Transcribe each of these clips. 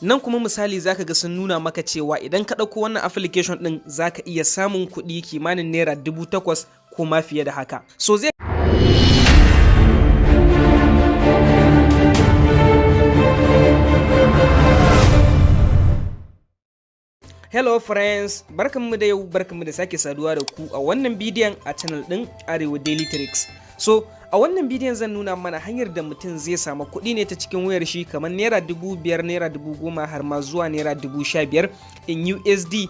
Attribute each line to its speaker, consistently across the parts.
Speaker 1: nan kuma misali zaka ga sun nuna maka cewa idan ka ɗauko wannan application ɗin zaka iya samun kuɗi kimanin naira 8,000 ko ma fiye da haka. So zai Hello friends, barkanmu da yau, barkanmu da sake saduwa da ku a wannan bidiyon a channel ɗin Arewa Daily Tricks. So a wannan bidiyon zan nuna mana hanyar da mutum zai samu kuɗi ne ta cikin wayar shi kamar naira 5,000, naira 10,000 har ma zuwa naira 15,000 in USD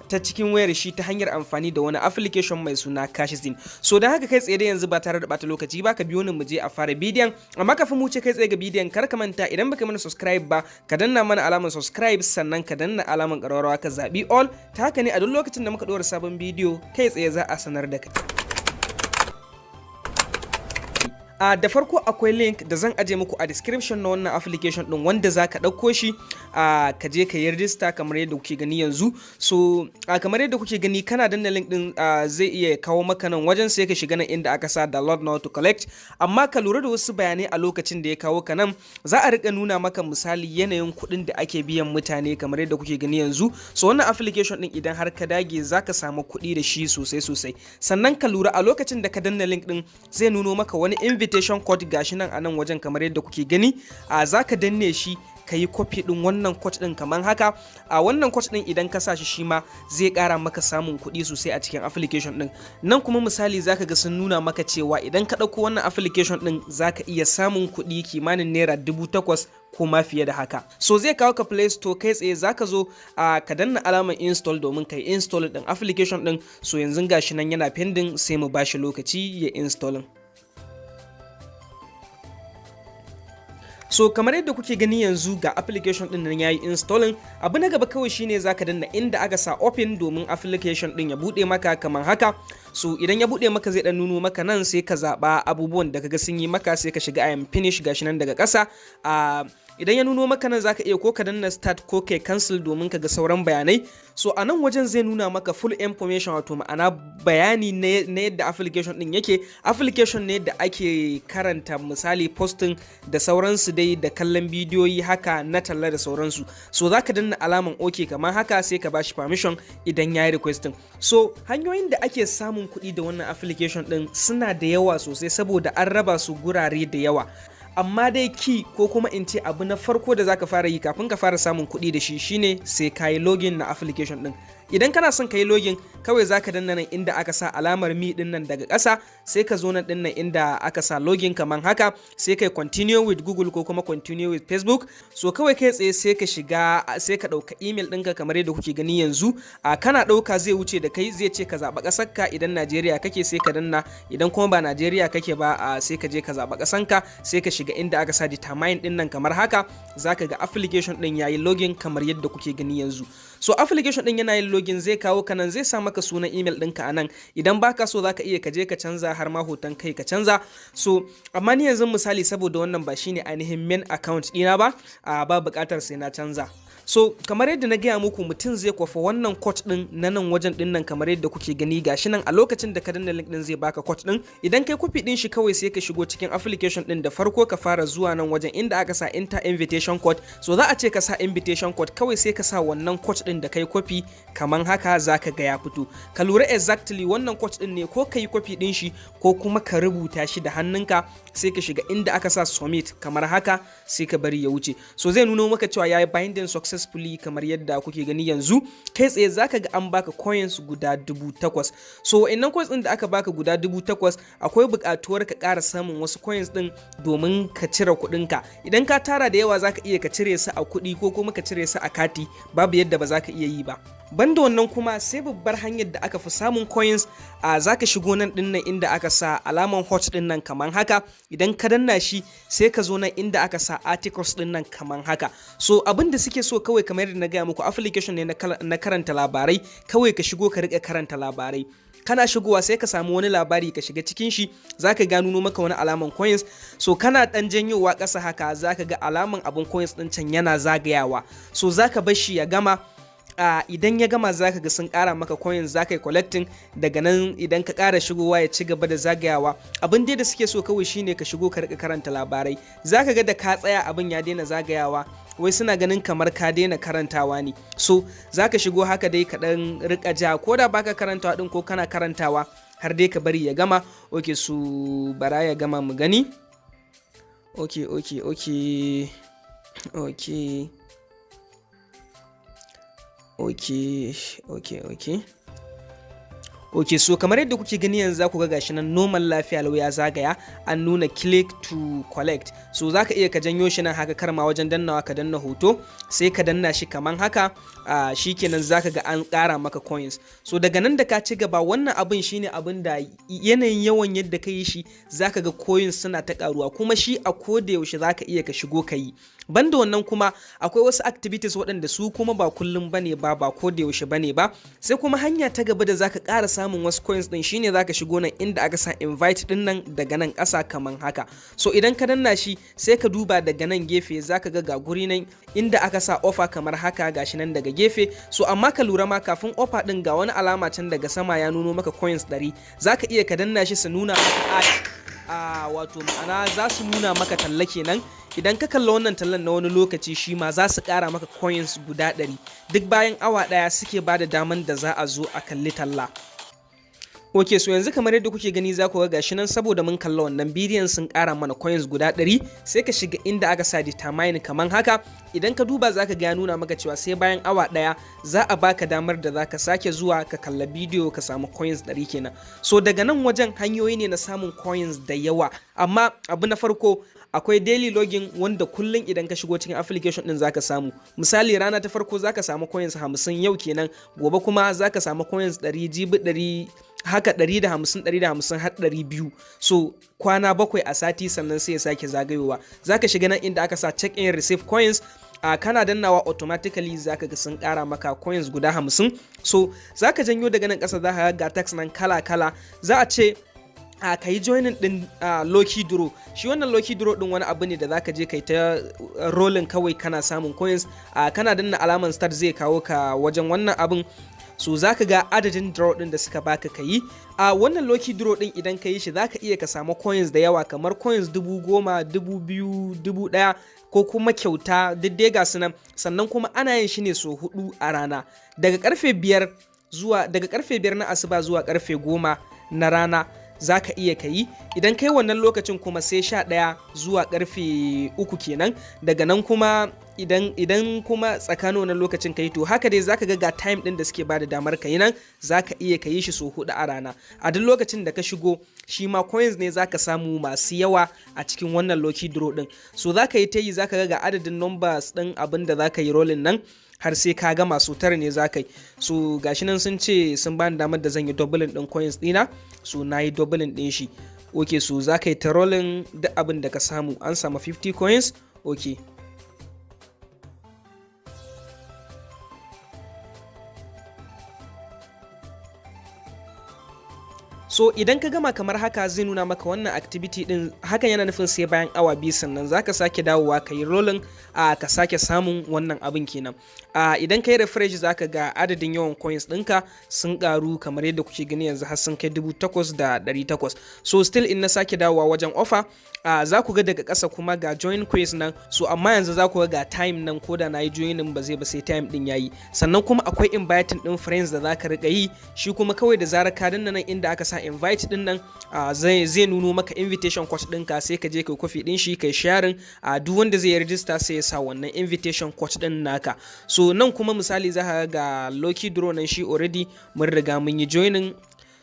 Speaker 1: ta cikin wayar shi ta hanyar amfani da wani application mai suna Cikin. So da haka kai tsaye da yanzu ba tare da bata lokaci ba ka biyo ni mu je a fara bidiyon, amma kafin mu wuce kai tsaye ga bidiyon kar ka manta idan baka mana subscribe ba ka danna mana alamar subscribe sannan ka danna alamar ƙararrawa ka zabi all, ta haka ne a duk lokacin da muka ɗora sabon bidiyo kai tsaye za a sanar da kai. Da farko akwai link da zan aje muku a description na wannan application din wanda za ka ɗauko shi ka je ka yi register kamar yadda kuke gani yanzu. So kamar yadda kuke gani kana danna link din zai iya kawo maka nan wajen, sai ka shiga nan inda aka sa download now to collect, amma ka lura da wasu bayanai a lokacin da ya kawo ka nan. Za a rika nuna maka misali yanayin kuɗin da ake biyan mutane kamar yadda kuke gani yanzu. So wannan application din idan har ka dage za ka samu kuɗi da shi sosai. Sannan ka lura a lokacin da ka danna link din zai nuno maka wani invitation code gashi nan a nan wajen kamar yadda kuke gani. Za ka danne shi ka yi copy din wannan code din kamar haka. Wannan code din idan ka sa shi ma zai kara maka samun kuɗi sosai a cikin application din. Nan kuma misali zaka ga sun nuna maka cewa idan ka ɗauko wannan application din zaka iya samun kuɗi kimanin naira 8,000 ko ma fiye da haka. So zai kawo ka Play Store kai tsaye, zaka zo ka danna alamar install domin kai install din application din. So yanzu gashi nan yana pending, sai mu bashi lokaci ya installing. So kamar yadda kuke gani yanzu ga application din nan yayi installing. Abu na gaba kawai shine zaka danna inda aka sa open domin application din ya bude maka kamar haka. So idan ya bude maka zai dan nuno maka nan, sai ka zaba abubuwan da kaga sun yi maka, sai ka shiga I am finish gashi nan daga ƙasa. Idan ya nuno maka nan zaka iya ko ka danna start ko kai cancel domin ka ga sauran bayanai. So a nan wajen zai nuna maka full information, wato ma'ana bayani na yadda application din yake. Application ne da ake karanta misali posting da sauransu dai, da kallon bidiyoyi haka na talla da sauransu. So zaka danna alaman OK kamar haka, sai ka bashi permission idan yayi requesting. So hanyoyin da ake samun kuɗi da wannan application din suna da yawa sosai saboda an raba su gurare da yawa. Amma dai key ko kuma in ce abu na farko da zaka fara yi kafin ka fara samun kuɗi da shi shine sai ka yi login na application din. Idan kana son ka yi login kawai zaka danna nan inda aka sa alamar mi din nan daga ƙasa, sai ka zo nan din nan inda aka sa login kaman haka, sai kai continue with Google ko kuma continue with Facebook. So kawai kai tsaye sai ka shiga, sai ka ɗauka email ɗinka kamar yadda kuke gani yanzu. Kana ɗauka zai wuce da kai, zai ce ka zaɓa ƙasarka. Idan Najeriya kake sai ka danna, idan kuma ba Najeriya kake ba sai ka je ka zaɓa ƙasanka, sai ka shiga inda aka sa determine din nan kamar haka. Zaka ga application din yayi login kamar yadda kuke gani yanzu. So application din yana yin login, zai kawo ka nan, zai sa maka sunan email ɗinka a nan. Idan baka so zaka iya ka je ka canza, har ma hoton kai ka canza. So amma ni yanzu misali saboda wannan ba shine ainihin main account ɗina ba, ba buƙatar sai na canza. So kamar yadda na gaya muku, mutum zai kwafa wannan code din na nan wajen din nan kamar yadda kuke gani gashi nan. A lokacin da ka danna link din zai baka code din. Idan kai copy din shi kawai sai ka shigo cikin application din. Da farko ka fara zuwa nan wajen inda aka sa enter invitation code. So za a ce ka sa invitation code, kawai sai ka sa wannan code din da kai copy kaman haka, zaka ga ya fito. Ka lura exactly wannan code din ne, ko kai copy din shi ko kuma ka rubuta shi da hannunka, sai ka shiga inda aka sa submit kamar haka, sai ka bari ya wuce. So zai nuno maka cewa yayi binding successfully kamar yadda kuke gani yanzu. Kai tsaye zaka ga an baka coins guda 8,000. So wa'annan coins din da aka baka guda 8,000 akwai buƙatuwar ka ƙara samun wasu coins din domin ka cire kuɗinka. Idan ka tara da yawa zaka iya ka cire su a kuɗi ko kuma ka cire su a kati, babu yadda ba zaka iya yi ba. Banda wannan kuma sai babbar hanyar da aka fi samun coins, zaka shigo nan din nan inda aka sa alaman hot din nan kaman haka. Idan ka danna shi sai ka zo nan inda aka sa articles din nan kaman haka. So abin da suke so kawai kamar yadda na gaya muku, application ne na karanta labarai. Kawai ka shigo ka rika karanta labarai. Kana shigowa sai ka samu wani labari ka shiga cikin shi, zaka ga nuno maka wani alaman coins. So kana dan janyowa ƙasa haka zaka ga alaman abun coins din can yana zagayawa. So zaka bar shi ya gama. idan ya gama zaka ga sun ƙara maka coins zaka yi collecting, daga nan idan ka ƙara shigowa ya ci gaba da zagayawa. Abin da suke so kawai shine ka shigo ka rika karanta labarai. Zaka ga da ka tsaya abin ya daina zagayawa, wai suna ganin kamar ka daina karantawa ne. So zaka shigo haka dai ka dan rika ja, ko da baka karantawa din ko kana karantawa har dai ka bari ya gama. Okay, su bara ya gama mu gani. Okay. Ok, so kamar yadda kuke gani yanzu za ku ga gashi nan normal lafiya lau ya zagaya, an nuna click to collect. So za ka iya ka janyo shi nan haka, karma wajen dannawa ka danna hoto sai ka danna shi kaman haka, shikenan za ka ga an ƙara maka coins. So daga nan da ka ci gaba, wannan abin shine abin da yanayin yawan yadda ka yi shi za ka ga coins suna ta ƙaruwa, kuma shi a koda yaushe za ka iya ka shigo ka yi. Banda wannan kuma akwai wasu activities waɗanda su kuma ba kullum bane ba koda yaushe bane ba. Sai kuma hanya ta gaba da zaka ƙara samun wasu coins din shine zaka shigo nan inda aka sa invite din nan daga nan ƙasa kaman haka. So idan ka danna shi sai ka duba daga nan gefe zaka ga guri nan inda aka sa offer kamar haka gashi nan daga gefe. So amma ka lura ma kafin offer din ga wani alama can daga sama ya nuno maka coins 100. Zaka iya ka danna shi su nuna maka wato ma'ana za su nuna maka talla kenan. Idan ka kalla wannan tallan na wani lokaci shi ma za su ƙara maka coins guda 100. Duk bayan awa ɗaya suke ba da daman da za a zo a kalli talla. Ok, so yanzu kamar yadda kuke gani za ku ga gashi nan, saboda mun kalla wannan bidiyon sun ƙara mana coins guda 100. Sai ka shiga inda aka sa determine kaman haka. Idan ka duba za ka ga ya nuna maka cewa sai bayan awa ɗaya za a baka damar da za ka sake zuwa ka kalla bidiyo ka samu coins 100 kenan. So daga nan wajen hanyoyi ne na samun coins da yawa, amma abu na farko akwai daily login wanda kullum idan ka shigo cikin application din zaka samu. Misali rana ta farko zaka samu coins 50 yau kenan, gobe kuma zaka samu coins 100, jibi 100, haka 150 har 200. So kwana 7 a sati sannan sai ya sake zagayowa. Zaka shiga nan inda aka sa check in receive coins, kana dannawa automatically zaka ga sun ƙara maka coins guda 50. So zaka janyo daga nan ƙasa zaka ga tax nan kala za a ce ka yi joining din Lucky Draw. Shi wannan Lucky Draw din wani abu ne da zaka je kai ta rolling kawai kana samun coins. Kana danna alaman start zai kawo ka wajen wannan abin. So zaka ga adadin draw din da suka baka kayi. Wannan Lucky Draw din idan ka yi shi zaka iya ka samu coins da yawa, kamar coins 10,000, 2,000, 1,000 ko kuma kyauta duk dai ga sunan. Sannan kuma ana yin shi ne so 4 a rana, daga karfe 5 na asuba zuwa karfe 10 na rana za ka iya ka yi. Idan kai wannan lokacin kuma sai 11 zuwa karfe 3 kenan. Daga nan kuma idan kuma tsakanin wannan lokacin ka yi, to haka dai za ka ga time din da suke bada damar ka yi nan, za ka iya ka yi shi so 4 a rana. A duk lokacin da ka shigo shi ma coins ne za ka samu masu yawa a cikin wannan Lucky Draw din. So za ka yi ta yi, za ka ga adadin numbers din abin da za ka yi rolling nan har sai ka gama. So 9 ne za ka yi. So gashi nan sun ce sun bani damar da zan yi doubling din coins dina. So na yi doubling din shi. Ok, so za ka yi ta rolling duk abin da ka samu. An samu 50 coins. Ok, so idan ka gama kamar haka zai nuna maka wannan activity din. Hakan yana nufin sai bayan awa 2 sannan zaka sake dawowa ka yi rolling ka sake samun wannan abin kenan. Idan ka yi refresh zaka ga adadin yawan coins ɗinka sun ƙaru kamar yadda kuke gani yanzu har sun kai 8,800. So still in na sake dawowa wajen offer, za ku ga daga ƙasa kuma ga join quiz nan. So amma yanzu za ku ga time nan, ko da na yi joinin ba zai ba sai time din yayi. Sannan kuma akwai inviting din friends da za ka riƙa yi. Shi kuma kawai da zarar ka danna nan inda aka sa invite din nan, zai nuno maka invitation code ɗinka, sai ka je kai copy din shi kai sharing. Duk wanda zai register sai ya sa wannan invitation code din naka. So nan kuma misali za ka ga Lucky Draw nan shi already mun riga mun yi joining.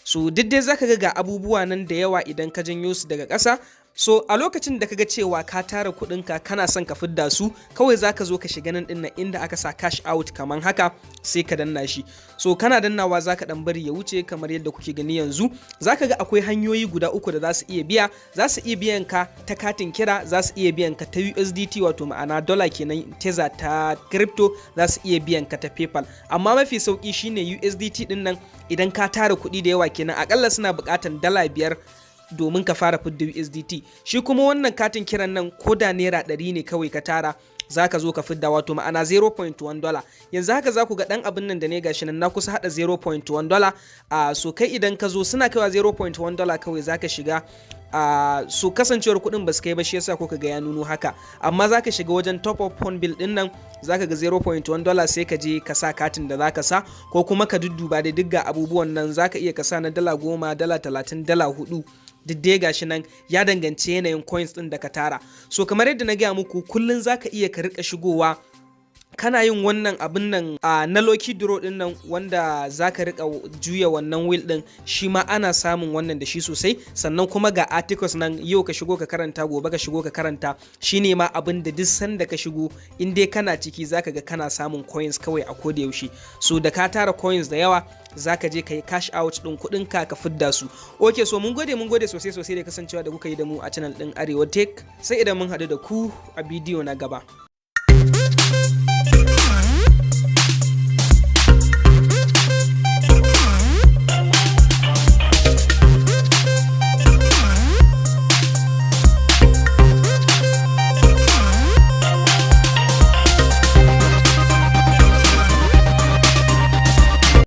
Speaker 1: So duk dai za ka ga abubuwa nan da yawa idan ka janyo su daga ƙasa. So a lokacin da kaga cewa ka tara kuɗinka kana son ka fidda su, kawai zaka zo ka shiga nan dinnan inda aka sa cash out kaman haka, sai ka danna shi. So kana dannawa zaka dan bari ya wuce kamar yadda kuke gani yanzu. Zaka ga akwai hanyoyi guda 3 da za su iya biya. Za su iya biyan ka ta katin kira, za su iya biyan ka ta USDT wato ma'ana dollar kenan, Tether ta crypto, za su iya biyan ka ta PayPal. Amma mafi sauki shine USDT din nan. Idan ka tara kuɗi da yawa kenan, akalla suna buƙatan $5 domin ka fara fidda USDT. Shi kuma wannan katin kiran nan ko da naira 100 ne kawai ka tara, zaka zo ka fidda, wato ma'ana $0.1. yanzu haka za ku ga dan abin nan da ne gashi nan na kusa hada $0.1. So kai idan ka zo suna kaiwa $0.1 kawai zaka shiga so kasancewar kuɗin ba su kai ba shi yasa kuka ga ya nuno haka, amma zaka shiga wajen top up phone bill din nan zaka ga $0.1 sai ka je ka sa katin da zaka sa, ko kuma ka dudduba da duk ga abubuwan nan zaka iya ka sa na $10, $30, $4, duk dai gashi nan ya danganci yanayin coins din da ka tara. So kamar yadda na gaya muku kullun zaka iya ka rika shigowa kana yin wannan abin nan na Lucky Draw din nan wanda zaka rika juya wannan wheel din, shi ma ana samun wannan da shi sosai. Sannan kuma ga articles nan, yau ka shigo ka karanta, gobe ka shigo ka karanta, shine ma abin da duk sanda ka shigo in dai kana ciki zaka ga kana samun coins kawai a koda yaushe. So da ka tara coins da yawa zaka je kai cash out din kudin ka fidda su. Okay, so mun gode sosai da kasancewa da kuka yi da mu a channel din Arewa Tech, sai idan mun haɗu da ku a bidiyo na gaba.